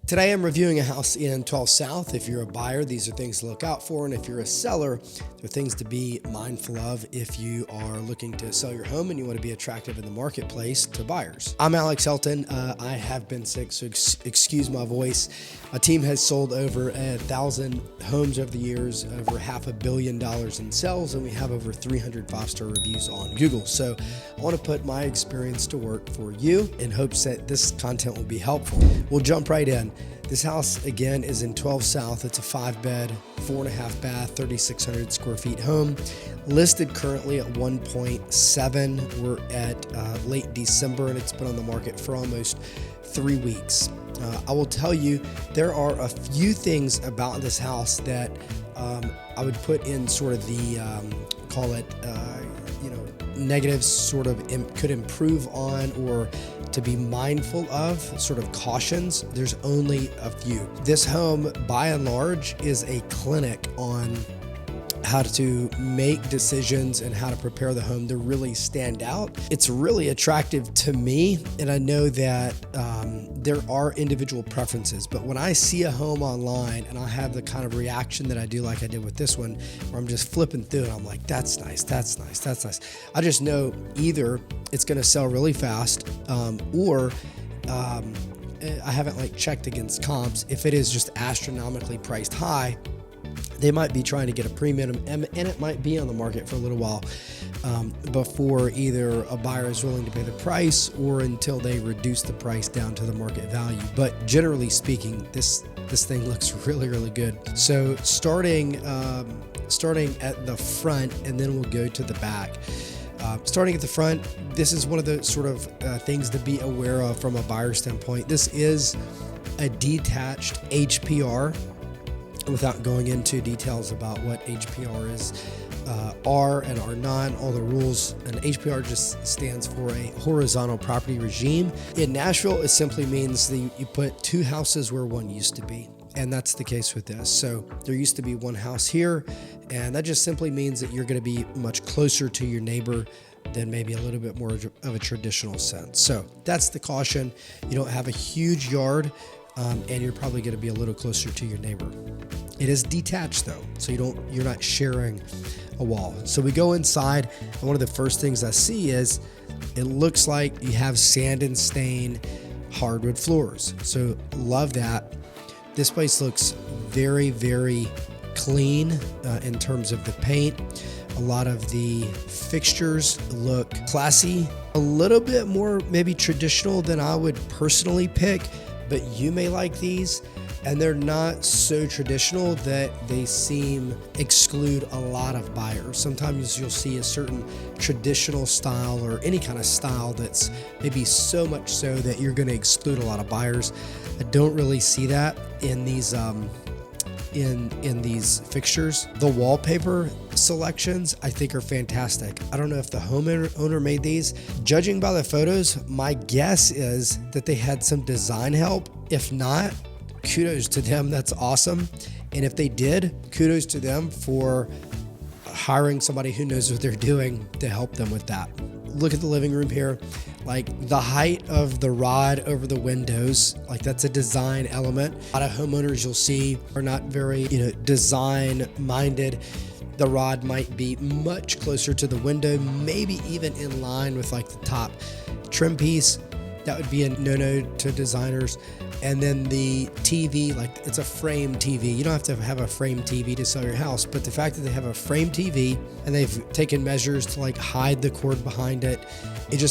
Today I'm reviewing a house in 12 South. If you're a buyer, these are things to look out for. And if you're a seller, they're things to be mindful of if you are looking to sell your home and you want to be attractive in the marketplace to buyers. I'm Alex Helton. I have been sick, so excuse my voice. My team has sold over 1,000 homes over the years, over $500 million in sales, and we have over 300 5-star reviews on Google. So I want to put my experience to work for you in hopes that this content will be helpful. We'll jump right in. This house, again, is in 12 South. It's a 5-bed, 4.5 bath, 3,600 square feet home. Listed currently at 1.7. We're at late December, and it's been on the market for almost 3 weeks. I will tell you, there are a few things about this house that I would put in sort of the, call it, negatives sort of could improve on or to be mindful of, sort of cautions. There's only a few. This home, by and large, is a clinic on how to make decisions and how to prepare the home to really stand out. It's really attractive to me, and I know that there are individual preferences, but when I see a home online and I have the kind of reaction that I do like I did with this one, where I'm just flipping through it, I'm like, that's nice, that's nice, that's nice. I just know either it's gonna sell really fast or I haven't checked against comps. If it is just astronomically priced high, they might be trying to get a premium, and it might be on the market for a little while before either a buyer is willing to pay the price or until they reduce the price down to the market value. But generally speaking, this thing looks really, really good. So starting at the front, and then we'll go to the back. Starting at the front, this is one of the sort of things to be aware of from a buyer standpoint. This is a detached HPR. Without going into details about what HPR is, R and R9, all the rules, and HPR just stands for a horizontal property regime. In Nashville, it simply means that you put two houses where one used to be, and that's the case with this. So there used to be one house here, and that just simply means that you're going to be much closer to your neighbor than maybe a little bit more of a traditional sense. So that's the caution. You don't have a huge yard, and you're probably going to be a little closer to your neighbor. It is detached though, so you're not sharing a wall. So we go inside, and one of the first things I see is it looks like you have sand and stain hardwood floors. So love that. This place looks very, very clean in terms of the paint. A lot of the fixtures look classy, a little bit more maybe traditional than I would personally pick, but you may like these. And they're not so traditional that they exclude a lot of buyers. Sometimes you'll see a certain traditional style or any kind of style that's maybe so much so that you're going to exclude a lot of buyers. I don't really see that in these in these fixtures. The wallpaper selections I think are fantastic. I don't know if the homeowner made these. Judging by the photos, my guess is that they had some design help. If not, kudos to them. That's awesome. And if they did, kudos to them for hiring somebody who knows what they're doing to help them with that. Look at the living room here. Like the height of the rod over the windows, like that's a design element. A lot of homeowners you'll see are not very, design minded. The rod might be much closer to the window, maybe even in line with like the top trim piece. That would be a no-no to designers. And then the TV, like it's a frame TV. You don't have to have a frame TV to sell your house, but the fact that they have a frame TV and they've taken measures to hide the cord behind it,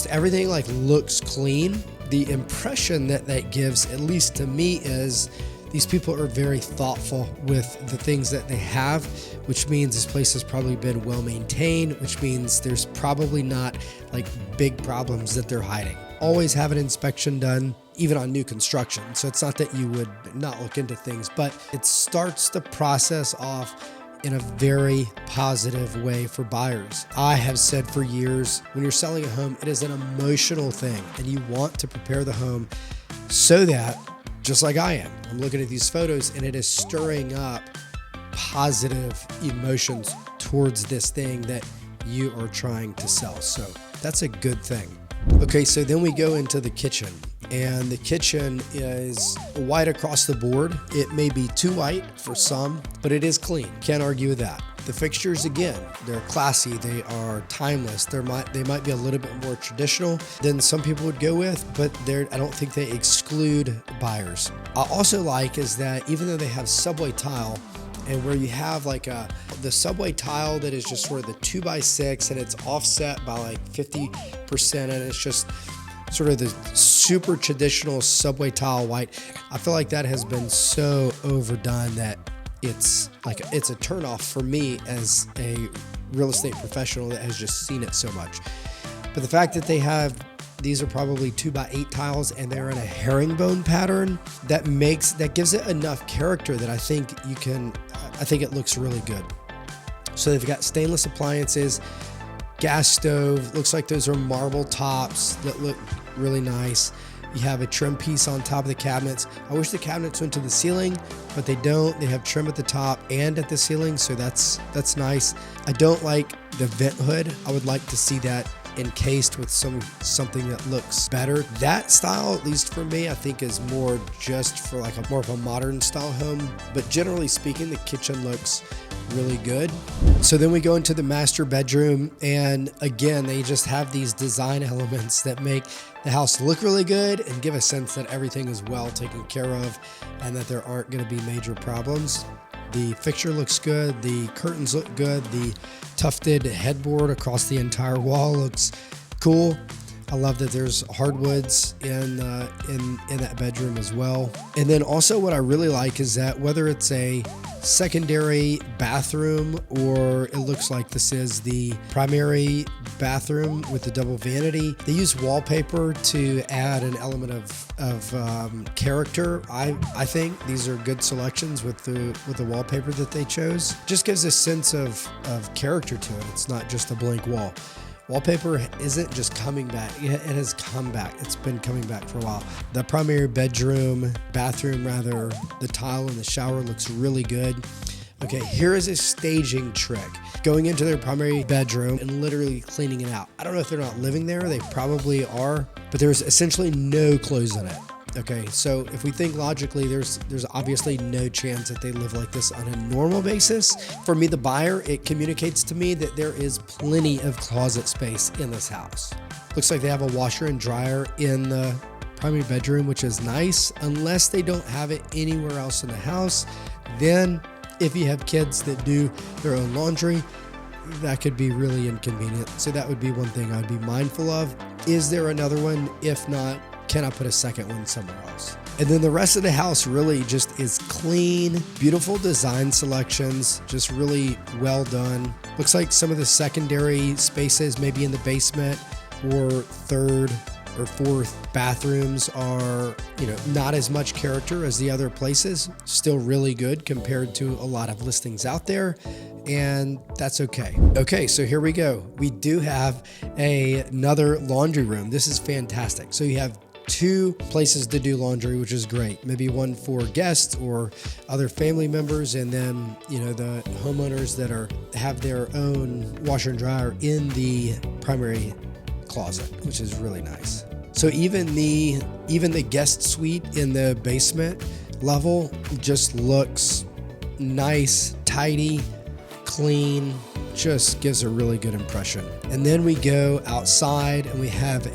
everything looks clean. The impression that gives, at least to me, is these people are very thoughtful with the things that they have, which means this place has probably been well maintained, which means there's probably not big problems that they're hiding. Always have an inspection done, even on new construction. So it's not that you would not look into things, but it starts the process off in a very positive way for buyers. I have said for years, when you're selling a home, it is an emotional thing, and you want to prepare the home so that, just like I am, I'm looking at these photos and it is stirring up positive emotions towards this thing that you are trying to sell. So that's a good thing. Okay, so then we go into the kitchen. and the kitchen is white across the board. It may be too white for some, but it is clean. Can't argue with that. The fixtures, again, they're classy, they are timeless. They might be a little bit more traditional than some people would go with, but I don't think they exclude buyers. I also like is that even though they have subway tile, and where you have like the subway tile that is just sort of the 2x6 and it's offset by like 50%, and it's just sort of the super traditional subway tile white. I feel like that has been so overdone that it's a turnoff for me as a real estate professional that has just seen it so much. But the fact that these are probably 2x8 tiles and they're in a herringbone pattern, that gives it enough character that I think it looks really good. So they've got stainless appliances, gas stove, looks like those are marble tops that look really nice. You have a trim piece on top of the cabinets. I wish the cabinets went to the ceiling, but they don't. They have trim at the top and at the ceiling, so that's nice. I don't like the vent hood. I would like to see that encased with something that looks better. That style, at least for me, I think is more just for like more of a modern style home. But generally speaking, the kitchen looks really good. So then we go into the master bedroom, and again, they just have these design elements that make the house look really good and give a sense that everything is well taken care of and that there aren't going to be major problems. The fixture looks good. The curtains look good. The tufted headboard across the entire wall looks cool. I love that there's hardwoods in that bedroom as well. And then also what I really like is that whether it's a secondary bathroom or it looks like this is the primary bathroom with the double vanity, they use wallpaper to add an element of character. I think these are good selections with the wallpaper that they chose. Just gives a sense of character to it. It's not just a blank wall. Wallpaper isn't just coming back. It has come back. It's been coming back for a while. The primary bathroom, the tile in the shower looks really good. Okay, here is a staging trick. Going into their primary bedroom and literally cleaning it out. I don't know if they're not living there. They probably are, but there's essentially no clothes in it. Okay, so if we think logically, there's obviously no chance that they live like this on a normal basis. For me, the buyer, it communicates to me that there is plenty of closet space in this house. Looks like they have a washer and dryer in the primary bedroom, which is nice, unless they don't have it anywhere else in the house. Then if you have kids that do their own laundry, that could be really inconvenient. So that would be one thing I'd be mindful of. Is there another one? If not, can I put a second one somewhere else? And then the rest of the house really just is clean, beautiful design selections, just really well done. Looks like some of the secondary spaces, maybe in the basement or third or fourth bathrooms are, not as much character as the other places. Still really good compared to a lot of listings out there. And that's okay. Okay, so here we go. We do have another laundry room. This is fantastic. So you have 2 places to do laundry, which is great. Maybe one for guests or other family members, and then the homeowners that have their own washer and dryer in the primary closet, which is really nice. So even the guest suite in the basement level just looks nice, tidy, clean, just gives a really good impression. And then we go outside and we have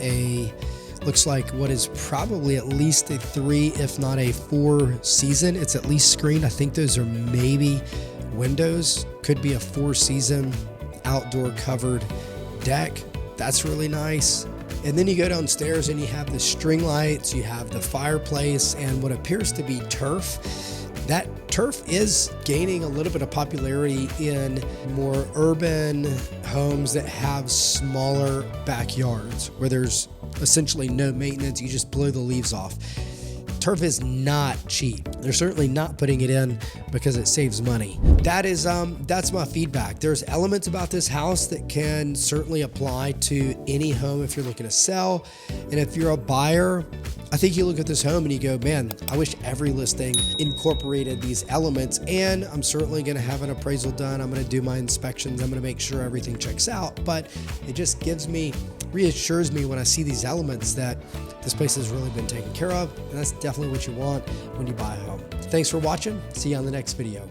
looks like what is probably at least a 3, if not a 4 season. It's at least screened. I think those are maybe windows. Could be a 4 season outdoor covered deck. That's really nice. And then you go downstairs and you have the string lights, you have the fireplace, and what appears to be turf. That turf is gaining a little bit of popularity in more urban homes that have smaller backyards where there's essentially no maintenance. You just blow the leaves off. Turf is not cheap. They're certainly not putting it in because it saves money. That's my feedback. There's elements about this house that can certainly apply to any home if you're looking to sell. And if you're a buyer, I think you look at this home and you go, man, I wish every listing incorporated these elements. And I'm certainly going to have an appraisal done. I'm going to do my inspections. I'm going to make sure everything checks out. But it just gives me reassures me when I see these elements that this place has really been taken care of, and that's definitely what you want when you buy a home. Thanks for watching. See you on the next video.